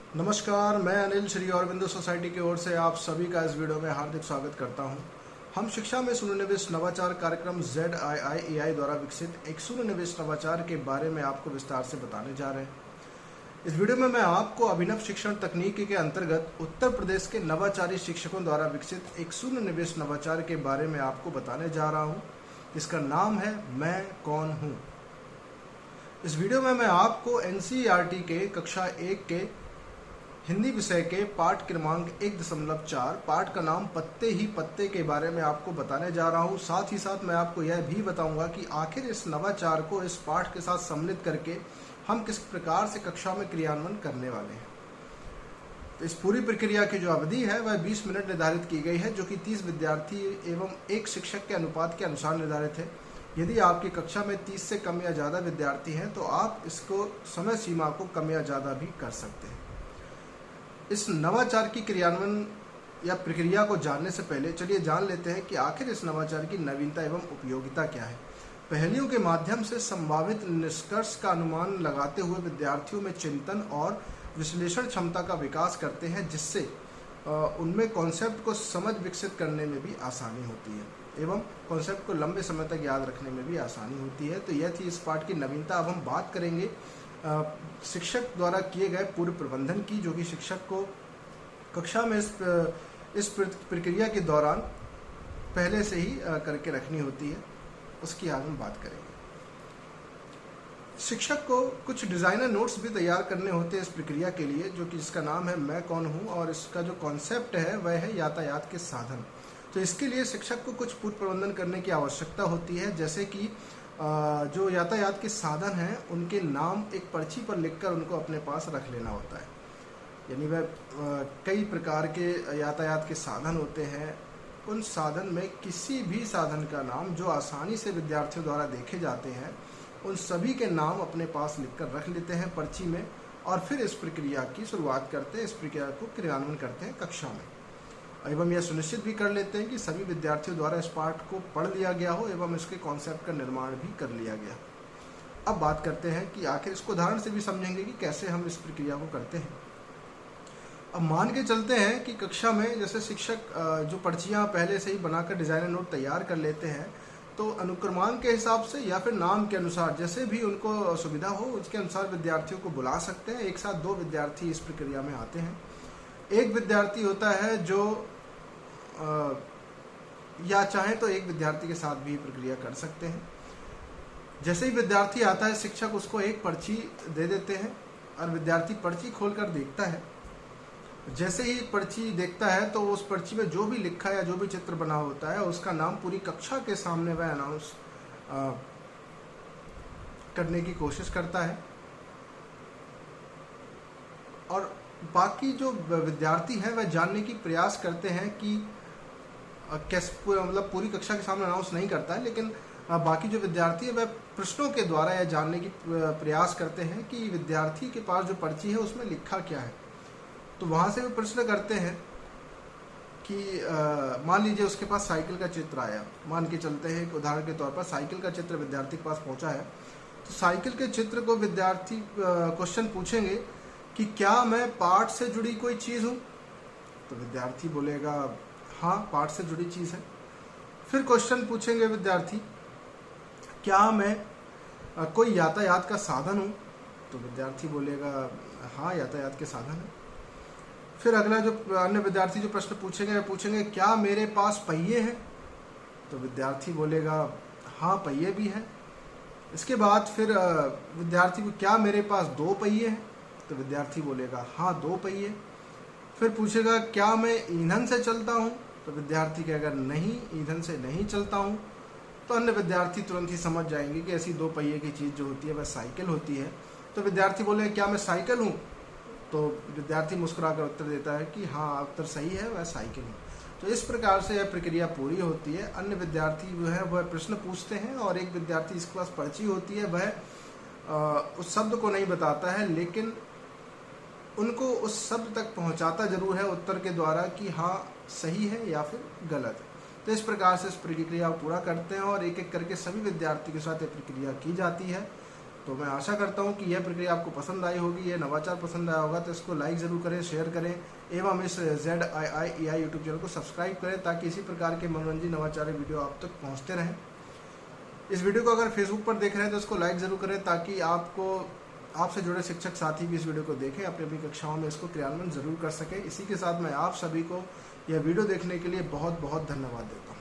नमस्कार, मैं अनिल श्री अरविंदो सोसाइटी की ओर से आप सभी का इस वीडियो में हार्दिक स्वागत करता हूं। हम शिक्षा में शून्यनिवेश नवाचार कार्यक्रम ZIIEI द्वारा विकसित एक शून्यनिवेश नवाचार के बारे में आपको विस्तार से बताने जा रहे हैं। इस वीडियो में मैं आपको अभिनव शिक्षण तकनीक के अंतर्गत उत्तर प्रदेश के नवाचारी शिक्षकों द्वारा विकसित एक शून्यनिवेश नवाचार के बारे में आपको बताने जा रहा हूँ, जिसका नाम है मैं कौन हूँ। इस वीडियो में मैं आपको NCERT के कक्षा 1 के हिंदी विषय के पाठ क्रमांक 1.4 पाठ का नाम पत्ते ही पत्ते के बारे में आपको बताने जा रहा हूँ। साथ ही साथ मैं आपको यह भी बताऊंगा कि आखिर इस नवाचार को इस पाठ के साथ सम्मिलित करके हम किस प्रकार से कक्षा में क्रियान्वयन करने वाले हैं। तो इस पूरी प्रक्रिया की जो अवधि है वह 20 मिनट निर्धारित की गई है, जो कि 30 विद्यार्थी एवं एक शिक्षक के अनुपात के अनुसार निर्धारित है। यदि आपकी कक्षा में 30 से कम या ज़्यादा विद्यार्थी हैं तो आप इसको समय सीमा को कम या ज़्यादा भी कर सकते हैं। इस नवाचार की क्रियान्वयन या प्रक्रिया को जानने से पहले चलिए जान लेते हैं कि आखिर इस नवाचार की नवीनता एवं उपयोगिता क्या है। पहेलियों के माध्यम से संभावित निष्कर्ष का अनुमान लगाते हुए विद्यार्थियों में चिंतन और विश्लेषण क्षमता का विकास करते हैं, जिससे उनमें कॉन्सेप्ट को समझ विकसित करने में भी आसानी होती है एवं कॉन्सेप्ट को लंबे समय तक याद रखने में भी आसानी होती है। तो यह थी इस पाठ की नवीनता। अब हम बात करेंगे शिक्षक द्वारा किए गए पूर्व प्रबंधन की, जो कि शिक्षक को कक्षा में इस प्रक्रिया के दौरान पहले से ही करके रखनी होती है। उसकी आज हम बात करेंगे। शिक्षक को कुछ डिज़ाइनर नोट्स भी तैयार करने होते हैं इस प्रक्रिया के लिए, जो कि इसका नाम है मैं कौन हूँ, और इसका जो कॉन्सेप्ट है वह है यातायात के साधन। तो इसके लिए शिक्षक को कुछ पूर्व प्रबंधन करने की आवश्यकता होती है, जैसे कि जो यातायात के साधन हैं उनके नाम एक पर्ची पर लिखकर उनको अपने पास रख लेना होता है। यानी वह कई प्रकार के यातायात के साधन होते हैं। उन साधन में किसी भी साधन का नाम जो आसानी से विद्यार्थियों द्वारा देखे जाते हैं, उन सभी के नाम अपने पास लिखकर रख लेते हैं पर्ची में, और फिर इस प्रक्रिया की शुरुआत करते हैं, इस प्रक्रिया को क्रियान्वयन करते हैं कक्षा में। एवं यह सुनिश्चित भी कर लेते हैं कि सभी विद्यार्थियों द्वारा इस पाठ को पढ़ लिया गया हो एवं इसके कॉन्सेप्ट का निर्माण भी कर लिया गया। अब बात करते हैं कि आखिर इसको उदाहरण से भी समझेंगे कि कैसे हम इस प्रक्रिया को करते हैं। अब मान के चलते हैं कि कक्षा में जैसे शिक्षक जो पर्चियाँ पहले से ही बनाकर डिज़ाइनर नोट तैयार कर लेते हैं, तो अनुक्रमांक के हिसाब से या फिर नाम के अनुसार जैसे भी उनको सुविधा हो उसके अनुसार विद्यार्थियों को बुला सकते हैं। एक साथ 2 विद्यार्थी इस प्रक्रिया में आते हैं। एक विद्यार्थी होता है जो या चाहे तो एक विद्यार्थी के साथ भी प्रक्रिया कर सकते हैं। जैसे ही विद्यार्थी आता है, शिक्षक उसको एक पर्ची दे देते हैं और विद्यार्थी पर्ची खोलकर देखता है। जैसे ही पर्ची देखता है तो उस पर्ची में जो भी लिखा या जो भी चित्र बना होता है उसका नाम पूरी कक्षा के सामने वह अनाउंस करने की कोशिश करता है, और बाकी जो विद्यार्थी हैं वह जानने की प्रयास करते हैं कि कैसे, मतलब पूरी कक्षा के सामने अनाउंस नहीं करता है, लेकिन बाकी जो विद्यार्थी है वह प्रश्नों के द्वारा यह जानने की प्रयास करते हैं कि विद्यार्थी के पास जो पर्ची है उसमें लिखा क्या है। तो वहाँ से वे प्रश्न करते हैं कि मान लीजिए उसके पास साइकिल का चित्र आया। मान के चलते हैं, उदाहरण के तौर पर साइकिल का चित्र विद्यार्थी के पास पहुँचा है, तो साइकिल के चित्र को विद्यार्थी क्वेश्चन पूछेंगे कि क्या मैं पाठ से जुड़ी कोई चीज़ हूँ। तो विद्यार्थी बोलेगा हाँ, पाठ से जुड़ी चीज़ है। फिर क्वेश्चन पूछेंगे विद्यार्थी, क्या मैं कोई यातायात का साधन हूँ। तो विद्यार्थी बोलेगा हाँ, यातायात के साधन है। फिर अगला जो अन्य विद्यार्थी जो प्रश्न पूछेंगे क्या मेरे पास पहिए हैं। तो विद्यार्थी बोलेगा हाँ, पहिए भी हैं। इसके बाद फिर विद्यार्थी को क्या मेरे पास 2 पहिए हैं। तो विद्यार्थी बोलेगा हाँ, 2 पहिए। फिर पूछेगा क्या मैं ईंधन से चलता हूँ। तो विद्यार्थी कहेगा नहीं, ईंधन से नहीं चलता हूँ। तो अन्य विद्यार्थी तुरंत ही समझ जाएंगे कि ऐसी 2 पहिए की चीज़ जो होती है वह साइकिल होती है। तो विद्यार्थी बोले क्या मैं साइकिल हूँ। तो विद्यार्थी मुस्कुराकर उत्तर देता है कि हाँ, उत्तर सही है, वह साइकिल हूँ। तो इस प्रकार से यह प्रक्रिया पूरी होती है। अन्य विद्यार्थी जो है वह प्रश्न पूछते हैं, और एक विद्यार्थी जिसके पास पर्ची होती है वह उस शब्द को नहीं बताता है, लेकिन उनको उस शब्द तक पहुंचाता जरूर है उत्तर के द्वारा कि हाँ, सही है या फिर गलत है। तो इस प्रकार से इस प्रक्रिया को पूरा करते हैं, और एक एक करके सभी विद्यार्थी के साथ ये प्रक्रिया की जाती है। तो मैं आशा करता हूं कि यह प्रक्रिया आपको पसंद आई होगी, यह नवाचार पसंद आया होगा तो इसको लाइक ज़रूर करें, शेयर करें एवं इस ZII यूट्यूब चैनल को सब्सक्राइब करें ताकि इसी प्रकार के मनोरंजन नवाचारी वीडियो आप तक पहुंचते रहें। इस वीडियो को अगर फेसबुक पर देख रहे हैं तो इसको लाइक ज़रूर करें ताकि आपसे जुड़े शिक्षक साथी भी इस वीडियो को देखें, अपनी अपनी कक्षाओं में इसको क्रियान्वयन ज़रूर कर सकें। इसी के साथ मैं आप सभी को यह वीडियो देखने के लिए बहुत बहुत धन्यवाद देता हूँ।